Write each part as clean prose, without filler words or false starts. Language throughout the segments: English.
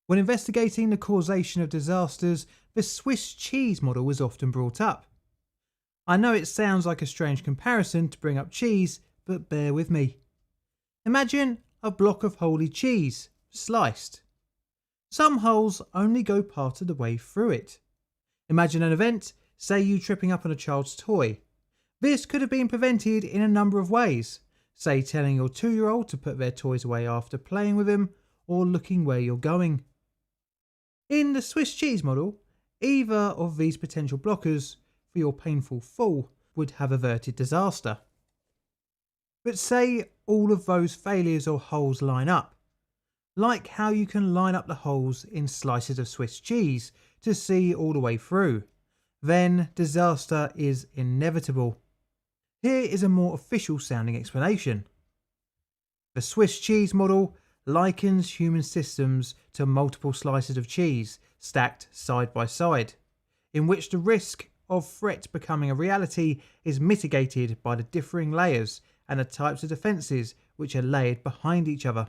When investigating the causation of disasters, the Swiss cheese model is often brought up. I know it sounds like a strange comparison to bring up cheese, but bear with me. Imagine a block of holy cheese, sliced. Some holes only go part of the way through it. Imagine an event, say you tripping up on a child's toy. This could have been prevented in a number of ways, say telling your 2-year-old to put their toys away after playing with them, or looking where you're going. In the Swiss cheese model, either of these potential blockers for your painful fall would have averted disaster. But say all of those failures or holes line up, like how you can line up the holes in slices of Swiss cheese to see all the way through, then disaster is inevitable. Here is a more official sounding explanation. The Swiss cheese model likens human systems to multiple slices of cheese stacked side by side, in which the risk of threat becoming a reality is mitigated by the differing layers and the types of defences which are layered behind each other.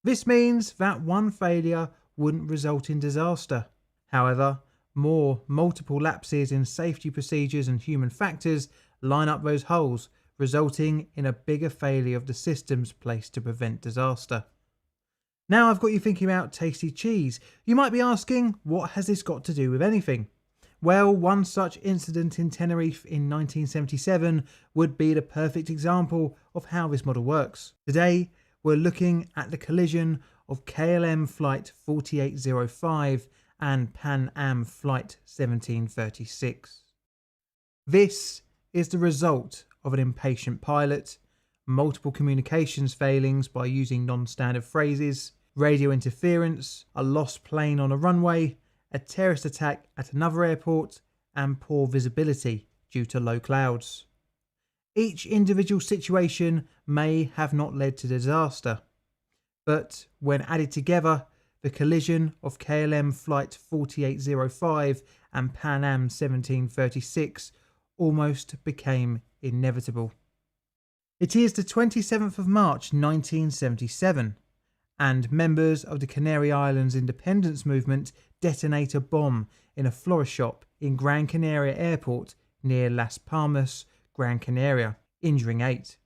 This means that one failure wouldn't result in disaster. However, more multiple lapses in safety procedures and human factors line up those holes, resulting in a bigger failure of the systems placed to prevent disaster. Now I've got you thinking about tasty cheese. You might be asking, what has this got to do with anything? Well, one such incident in Tenerife in 1977 would be the perfect example of how this model works. Today, we're looking at the collision of KLM Flight 4805 and Pan Am Flight 1736. This is the result of an impatient pilot, multiple communications failings by using non-standard phrases, radio interference, a lost plane on a runway, a terrorist attack at another airport, and poor visibility due to low clouds. Each individual situation may have not led to disaster, but when added together, the collision of KLM Flight 4805 and Pan Am 1736 almost became inevitable. It is the 27th of March 1977, and members of the Canary Islands independence movement detonate a bomb in a florist shop in Gran Canaria Airport near Las Palmas, Gran Canaria, injuring 8.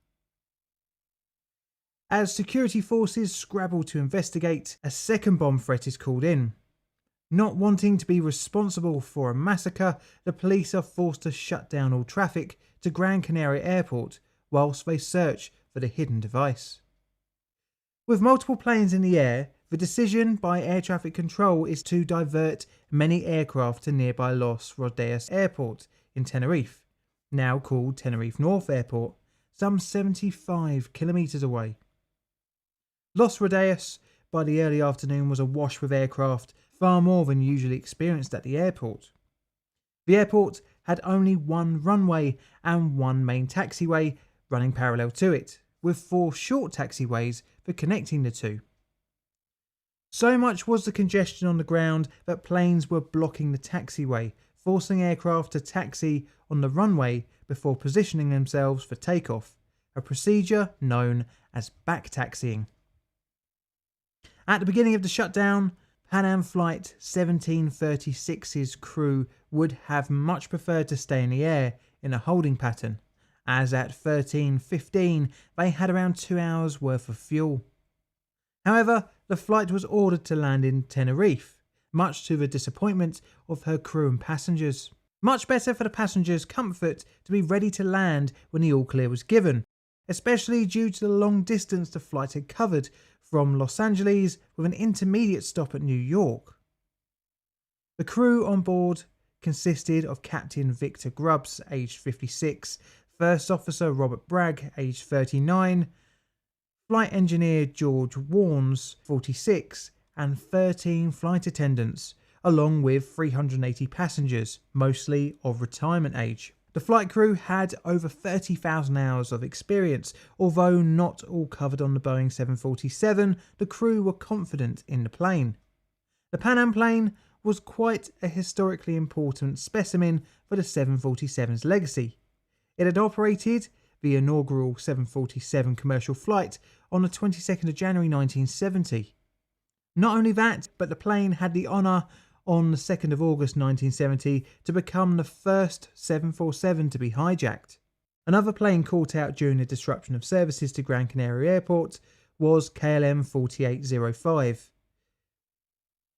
As security forces scrabble to investigate, a second bomb threat is called in. Not wanting to be responsible for a massacre, the police are forced to shut down all traffic to Gran Canaria Airport whilst they search for the hidden device. With multiple planes in the air, the decision by air traffic control is to divert many aircraft to nearby Los Rodeos Airport in Tenerife, now called Tenerife North Airport, some 75 kilometres away. Los Rodeos by the early afternoon was awash with aircraft, far more than usually experienced at the airport. The airport had only one runway and one main taxiway running parallel to it, with 4 short taxiways for connecting the two. So much was the congestion on the ground that planes were blocking the taxiway, forcing aircraft to taxi on the runway before positioning themselves for takeoff, a procedure known as backtaxiing. At the beginning of the shutdown, Pan Am Flight 1736's crew would have much preferred to stay in the air in a holding pattern, as at 13:15 they had around 2 hours worth of fuel. However, the flight was ordered to land in Tenerife, much to the disappointment of her crew and passengers. Much better for the passengers' comfort to be ready to land when the all clear was given, especially due to the long distance the flight had covered from Los Angeles with an intermediate stop at New York. The crew on board consisted of Captain Victor Grubbs, aged 56, First Officer Robert Bragg, aged 39, Flight Engineer George Warnes, 46, and 13 flight attendants, along with 380 passengers, mostly of retirement age. The flight crew had over 30,000 hours of experience. Although not all covered on the Boeing 747, the crew were confident in the plane. The Pan Am plane was quite a historically important specimen for the 747's legacy. It had operated the inaugural 747 commercial flight on the 22nd of January 1970. Not only that, but the plane had the honour on the 2nd of August 1970 to become the first 747 to be hijacked. Another plane caught out during the disruption of services to Gran Canaria Airport was KLM 4805,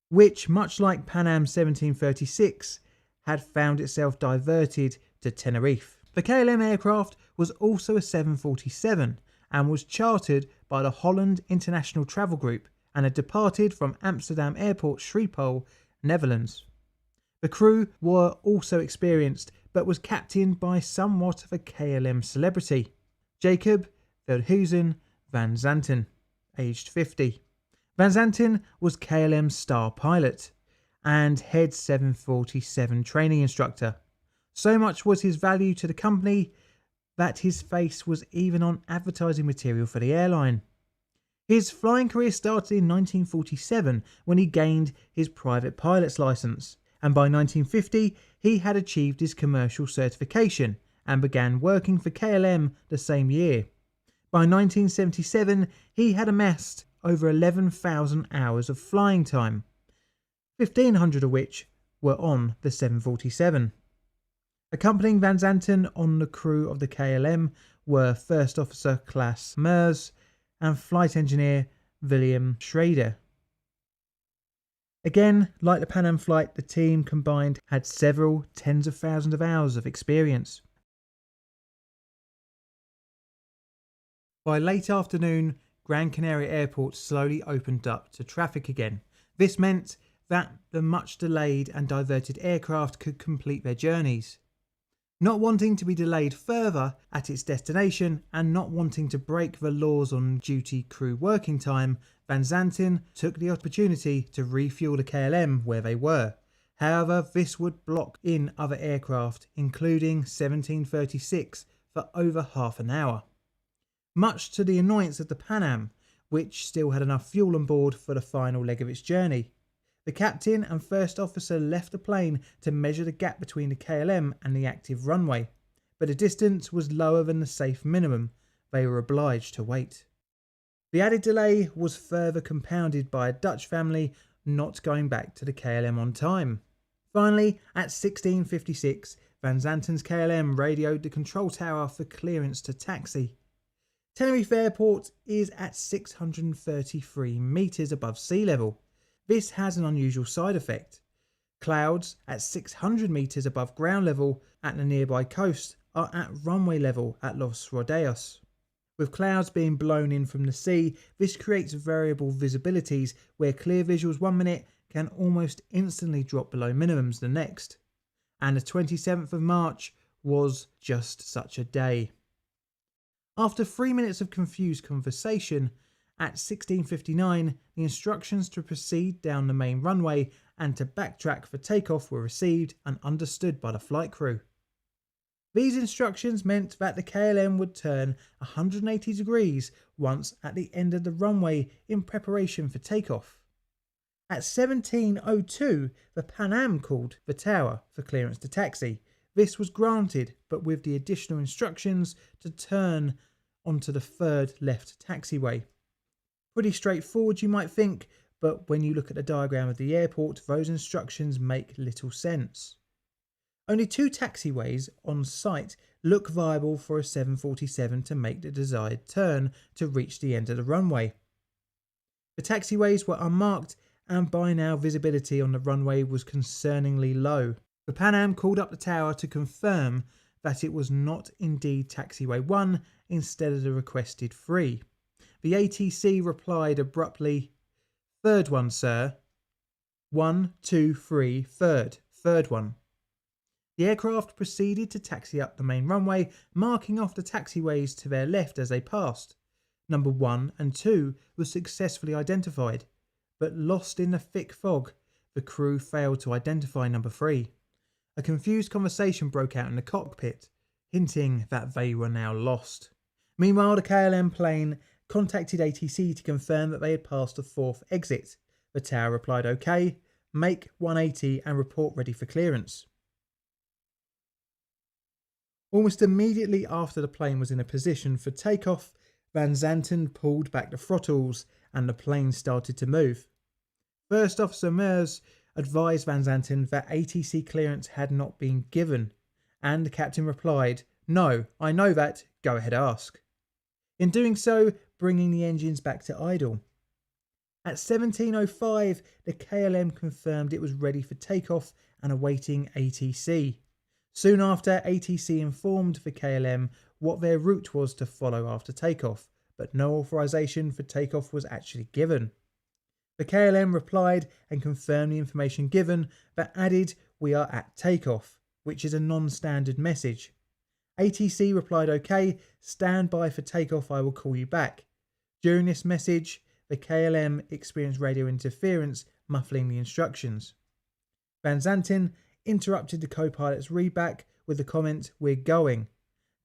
which, much like Pan Am 1736, had found itself diverted to Tenerife. The KLM aircraft was also a 747 and was chartered by the Holland International Travel Group and had departed from Amsterdam Airport Schiphol, Netherlands. The crew were also experienced, but was captained by somewhat of a KLM celebrity, Jacob Veldhuizen van Zanten, aged 50. Van Zanten was KLM's star pilot and head 747 training instructor. So much was his value to the company that his face was even on advertising material for the airline. His flying career started in 1947 when he gained his private pilot's license, and by 1950 he had achieved his commercial certification and began working for KLM the same year. By 1977 he had amassed over 11,000 hours of flying time, 1,500 of which were on the 747. Accompanying Van Zanten on the crew of the KLM were First Officer Klaas Meurs and Flight Engineer William Schrader. Again, like the Pan Am flight, the team combined had several tens of thousands of hours of experience. By late afternoon, Gran Canaria Airport slowly opened up to traffic again. This meant that the much delayed and diverted aircraft could complete their journeys. Not wanting to be delayed further at its destination and not wanting to break the laws on duty crew working time, Van Zanten took the opportunity to refuel the KLM where they were. However, this would block in other aircraft, including 1736, for over half an hour, much to the annoyance of the Pan Am, which still had enough fuel on board for the final leg of its journey. The captain and first officer left the plane to measure the gap between the KLM and the active runway, but the distance was lower than the safe minimum. They were obliged to wait. The added delay was further compounded by a Dutch family not going back to the KLM on time. Finally, at 16:56, Van Zanten's KLM radioed the control tower for clearance to taxi. Tenerife Airport is at 633 metres above sea level. This has an unusual side effect. Clouds at 600 metres above ground level at the nearby coast are at runway level at Los Rodeos. With clouds being blown in from the sea, this creates variable visibilities where clear visuals 1 minute can almost instantly drop below minimums the next. And the 27th of March was just such a day. After 3 minutes of confused conversation, at 16:59, the instructions to proceed down the main runway and to backtrack for takeoff were received and understood by the flight crew. These instructions meant that the KLM would turn 180 degrees once at the end of the runway in preparation for takeoff. At 17:02, the Pan Am called the tower for clearance to taxi. This was granted, but with the additional instructions to turn onto the third left taxiway. Pretty straightforward, you might think, but when you look at the diagram of the airport, those instructions make little sense. Only 2 taxiways on site look viable for a 747 to make the desired turn to reach the end of the runway. The taxiways were unmarked, and by now visibility on the runway was concerningly low. The Pan Am called up the tower to confirm that it was not indeed taxiway 1 instead of the requested 3. The ATC replied abruptly, "Third one, sir. 1, 2, 3, third one." The aircraft proceeded to taxi up the main runway, marking off the taxiways to their left as they passed. Number 1 and 2 were successfully identified, but lost in the thick fog, the crew failed to identify number 3. A confused conversation broke out in the cockpit, hinting that they were now lost. Meanwhile, the KLM plane contacted ATC to confirm that they had passed the 4th exit. The tower replied, "OK, make 180 and report ready for clearance." Almost immediately after the plane was in a position for takeoff, Van Zanten pulled back the throttles and the plane started to move. First Officer Mers advised Van Zanten that ATC clearance had not been given, and the captain replied, "No, I know that, go ahead ask." In doing so, bringing the engines back to idle. At 17:05, the KLM confirmed it was ready for takeoff and awaiting ATC. Soon after, ATC informed the KLM what their route was to follow after takeoff, but no authorization for takeoff was actually given. The KLM replied and confirmed the information given, but added, "We are at takeoff," which is a non-standard message. ATC replied, "Okay, stand by for takeoff, I will call you back." During this message, the KLM experienced radio interference, muffling the instructions. Van Zanten interrupted the co-pilot's readback with the comment, "We're going,"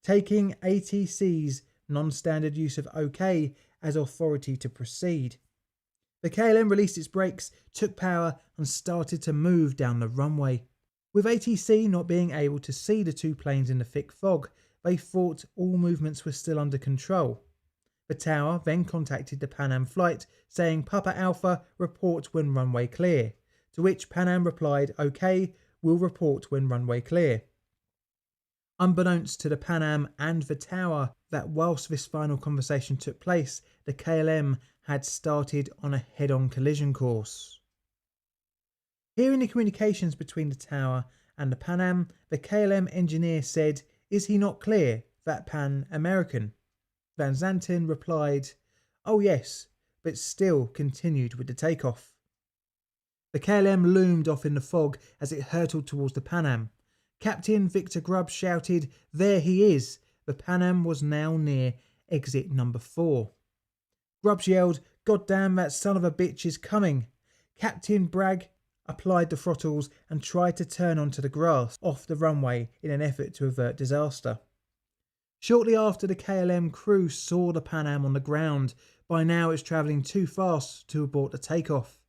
taking ATC's non-standard use of OK as authority to proceed. The KLM released its brakes, took power and started to move down the runway. With ATC not being able to see the two planes in the thick fog, they thought all movements were still under control. The tower then contacted the Pan Am flight saying, "Papa Alpha, report when runway clear," to which Pan Am replied, "OK, we'll report when runway clear." Unbeknownst to the Pan Am and the tower that whilst this final conversation took place, the KLM had started on a head-on collision course. Hearing the communications between the tower and the Pan Am, the KLM engineer said, "Is he not clear, that Pan American?" Van Zanten replied, "Oh yes," but still continued with the takeoff. The KLM loomed off in the fog as it hurtled towards the Pan Am. Captain Victor Grubbs shouted, "There he is!" The Pan Am was now near exit number 4. Grubbs yelled, "God damn, that son of a bitch is coming!" Captain Bragg applied the throttles and tried to turn onto the grass off the runway in an effort to avert disaster. Shortly after, the KLM crew saw the Pan Am on the ground. By now it was travelling too fast to abort the takeoff.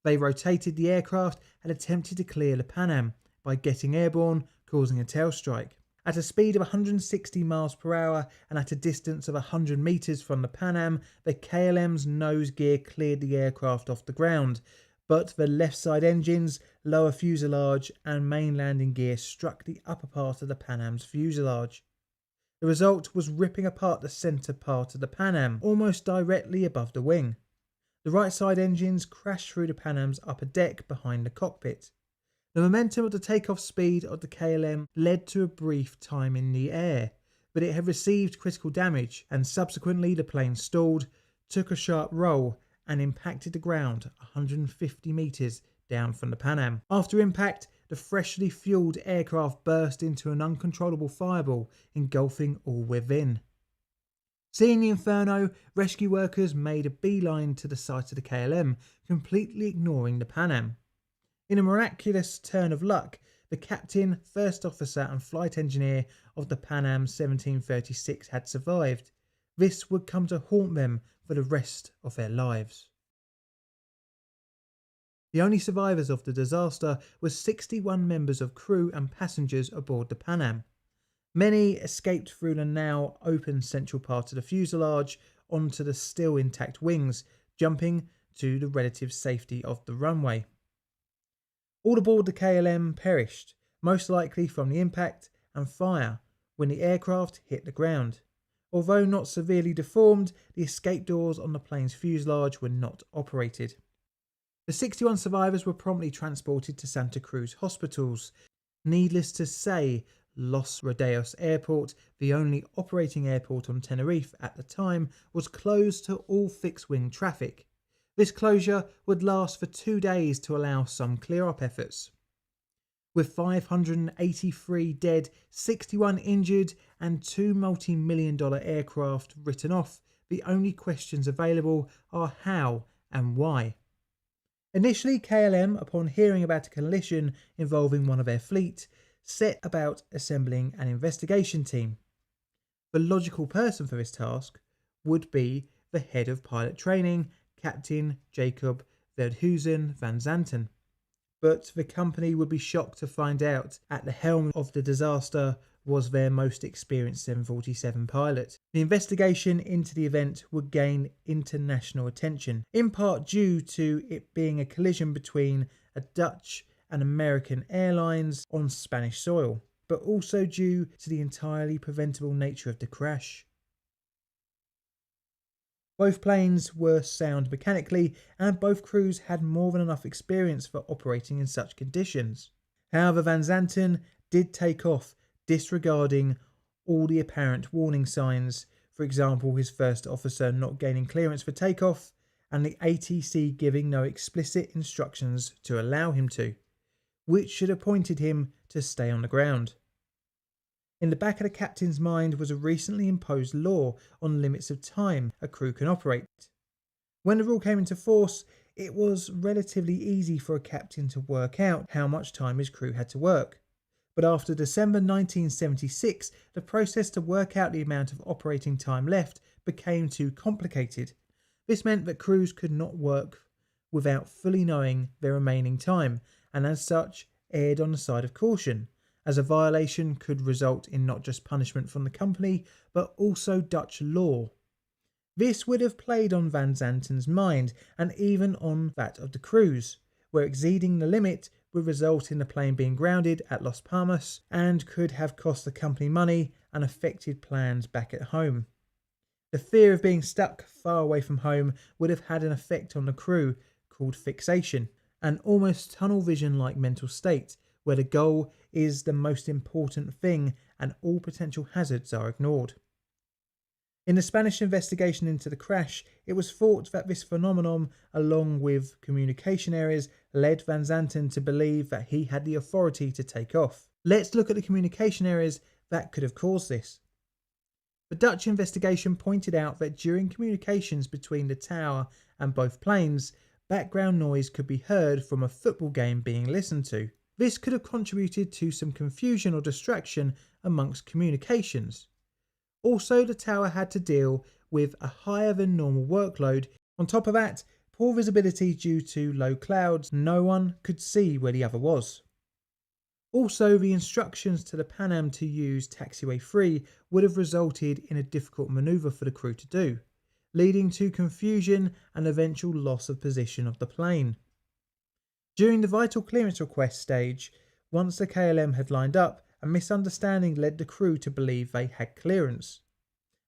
They rotated the aircraft and attempted to clear the Pan Am by getting airborne, causing a tail strike. At a speed of 160 miles per hour and at a distance of 100 metres from the Pan Am, the KLM's nose gear cleared the aircraft off the ground, but the left side engines, lower fuselage and main landing gear struck the upper part of the Pan Am's fuselage. The result was ripping apart the centre part of the Pan Am, almost directly above the wing. The right side engines crashed through the Pan Am's upper deck behind the cockpit. The momentum of the takeoff speed of the KLM led to a brief time in the air, but it had received critical damage and subsequently the plane stalled, took a sharp roll and impacted the ground 150 metres down from the Pan Am. After impact, the freshly fuelled aircraft burst into an uncontrollable fireball, engulfing all within. Seeing the inferno, rescue workers made a beeline to the site of the KLM, completely ignoring the Pan Am. In a miraculous turn of luck, the captain, first officer and flight engineer of the Pan Am 1736 had survived. This would come to haunt them for the rest of their lives. The only survivors of the disaster were 61 members of crew and passengers aboard the Pan Am. Many escaped through the now open central part of the fuselage onto the still intact wings, jumping to the relative safety of the runway. All aboard the KLM perished, most likely from the impact and fire when the aircraft hit the ground. Although not severely deformed, the escape doors on the plane's fuselage were not operated. The 61 survivors were promptly transported to Santa Cruz hospitals. Needless to say, Los Rodeos Airport, the only operating airport on Tenerife at the time, was closed to all fixed-wing traffic. This closure would last for 2 days to allow some clear-up efforts. With 583 dead, 61 injured and 2 multi-million-dollar aircraft written off, the only questions available are how and why. Initially, KLM, upon hearing about a collision involving one of their fleet, set about assembling an investigation team. The logical person for this task would be the head of pilot training, Captain Jacob Veldhuizen van Zanten. But the company would be shocked to find out at the helm of the disaster was their most experienced 747 pilot. The investigation into the event would gain international attention, in part due to it being a collision between a Dutch and American airlines on Spanish soil, but also due to the entirely preventable nature of the crash. Both planes were sound mechanically, and both crews had more than enough experience for operating in such conditions. However, Van Zanten did take off, disregarding all the apparent warning signs, for example his first officer not gaining clearance for takeoff and the ATC giving no explicit instructions to allow him to, which should have pointed him to stay on the ground. In the back of the captain's mind was a recently imposed law on limits of time a crew can operate. When the rule came into force, it was relatively easy for a captain to work out how much time his crew had to work. But after December 1976, the process to work out the amount of operating time left became too complicated. This meant that crews could not work without fully knowing their remaining time, and as such erred on the side of caution, as a violation could result in not just punishment from the company, but also Dutch law. This would have played on Van Zanten's mind, and even on that of the crews, where exceeding the limit would result in the plane being grounded at Las Palmas and could have cost the company money and affected plans back at home. The fear of being stuck far away from home would have had an effect on the crew called fixation, an almost tunnel vision like mental state where the goal is the most important thing and all potential hazards are ignored. In the Spanish investigation into the crash, it was thought that this phenomenon, along with communication errors, led Van Zanten to believe that he had the authority to take off. Let's look at the communication errors that could have caused this. The Dutch investigation pointed out that during communications between the tower and both planes, background noise could be heard from a football game being listened to. This could have contributed to some confusion or distraction amongst communications. Also, the tower had to deal with a higher than normal workload. On top of that, poor visibility due to low clouds, no one could see where the other was. Also, the instructions to the Pan Am to use taxiway 3 would have resulted in a difficult manoeuvre for the crew to do, leading to confusion and eventual loss of position of the plane. During the vital clearance request stage, once the KLM had lined up, a misunderstanding led the crew to believe they had clearance.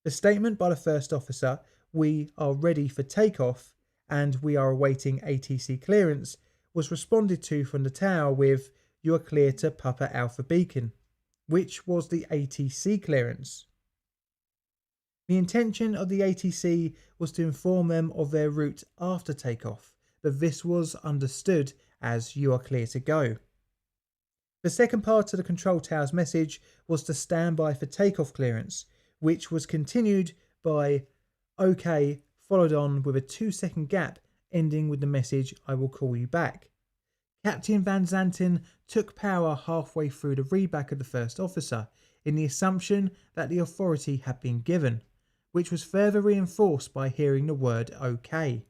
The statement by the first officer, "We are ready for takeoff and we are awaiting ATC clearance," was responded to from the tower with, "You are clear to Papa Alpha Beacon," which was the ATC clearance. The intention of the ATC was to inform them of their route after takeoff, but this was understood as "You are clear to go." The second part of the control tower's message was to stand by for takeoff clearance, which was continued by "OK," followed on with a 2-second gap ending with the message "I will call you back." Captain Van Zanten took power halfway through the readback of the first officer, in the assumption that the authority had been given, which was further reinforced by hearing the word "OK."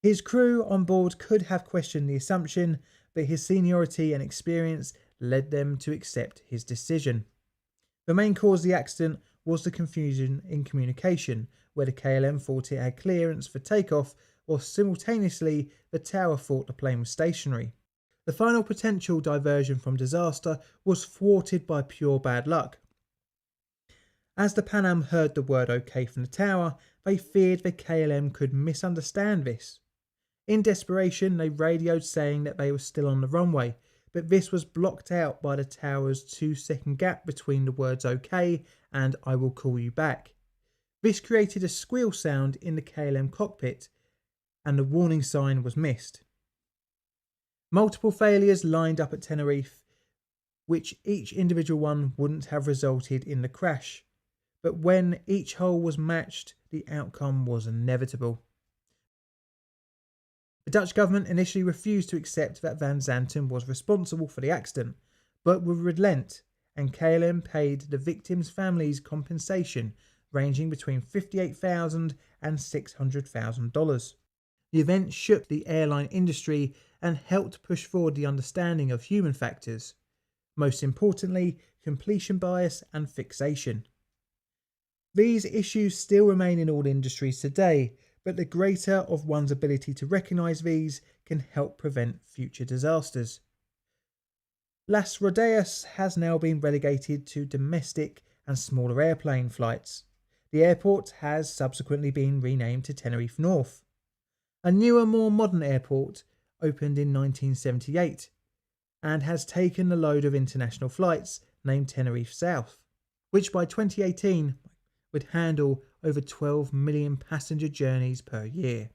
His crew on board could have questioned the assumption, but his seniority and experience led them to accept his decision. The main cause of the accident was the confusion in communication, where the KLM thought it had clearance for takeoff, while simultaneously the tower thought the plane was stationary. The final potential diversion from disaster was thwarted by pure bad luck. As the Pan Am heard the word "OK" from the tower, they feared the KLM could misunderstand this. In desperation, they radioed saying that they were still on the runway, but this was blocked out by the tower's 2-second gap between the words "OK" and "I will call you back." This created a squeal sound in the KLM cockpit, and the warning sign was missed. Multiple failures lined up at Tenerife, which each individual one wouldn't have resulted in the crash, but when each hole was matched, the outcome was inevitable. The Dutch government initially refused to accept that Van Zanten was responsible for the accident, but would relent, and KLM paid the victims' families compensation ranging between $58,000 and $600,000. The event shook the airline industry and helped push forward the understanding of human factors, most importantly, completion bias and fixation. These issues still remain in all industries today, but the greater of one's ability to recognise these can help prevent future disasters. Los Rodeos has now been relegated to domestic and smaller airplane flights. The airport has subsequently been renamed to Tenerife North. A newer, more modern airport opened in 1978 and has taken the load of international flights named Tenerife South, which by 2018 would handle over 12 million passenger journeys per year.